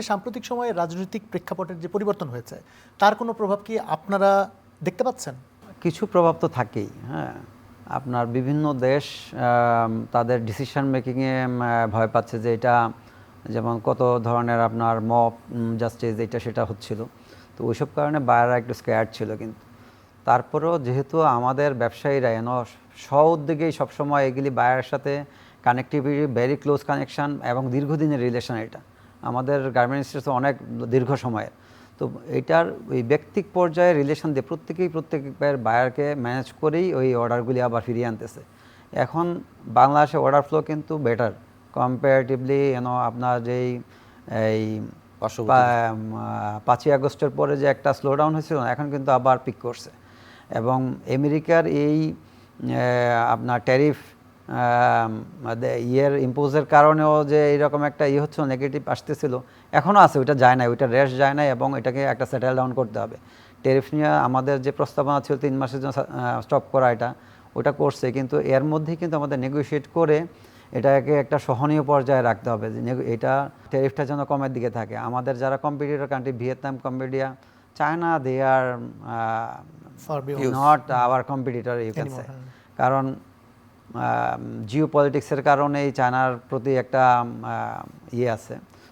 সাম্প্রতিক সময়ে রাজনৈতিক প্রেক্ষাপটের যে পরিবর্তন হয়েছে তার কোনো প্রভাব কি আপনারা দেখতে পাচ্ছেন? কিছু প্রভাব তো থাকেই। হ্যাঁ, আপনার বিভিন্ন দেশ তাদের ডিসিশন মেকিংয়ে ভয় পাচ্ছে যে এটা, যেমন কত ধরনের আপনার মব জাস্টিস এটা সেটা হচ্ছিল, তো ওইসব কারণে বায়াররা একটু স্কেয়ার্ড ছিল। কিন্তু তারপরেও যেহেতু আমাদের ব্যবসায়ীরা উদ্যোগেই সবসময় এগুলি বায়ারের সাথে কানেক্টিভিটি, ভেরি ক্লোজ কানেকশান এবং দীর্ঘদিনের রিলেশন, এটা আমাদের গার্মেন্টস অনেক দীর্ঘ সময়ের। তো এটার ওই ব্যক্তিক পর্যায়ে রিলেশন দিয়ে প্রত্যেকের বায়ারকে ম্যানেজ করেই ওই অর্ডারগুলি আবার ফিরিয়ে আনতেছে। এখন বাংলাদেশে অর্ডার ফ্লো কিন্তু বেটার কম্পারেটিভলি। আপনার যেই এই 5ই আগস্টের পরে যে একটা স্লো ডাউন হয়েছিল, এখন কিন্তু আবার পিক করছে। এবং আমেরিকার এই আপনার ট্যারিফ ইম্পোজের কারণেও যে এইরকম একটা হচ্ছে, নেগেটিভ আসতেছিল, এখনও আছে, ওইটা যায় না, ওইটা রেশ যায় না, এবং এটাকে একটা সেটেল ডাউন করতে হবে। ট্যারিফ নিয়ে আমাদের যে প্রস্তাবনা ছিল 3 মাসের জন্য স্টপ করা, ওটা করছে, কিন্তু এর মধ্যেই কিন্তু আমাদের নেগোশিয়েট করে এটাকে একটা সহনীয় পর্যায়ে রাখতে হবে যে এটা ট্যারিফটা যেন কমের দিকে থাকে। আমাদের যারা competitor country, Vietnam, Cambodia, China, they are not our competitor you can say. কারণ জিও পলিটিক্সের কারণে চায়নার প্রতি একটা আছে।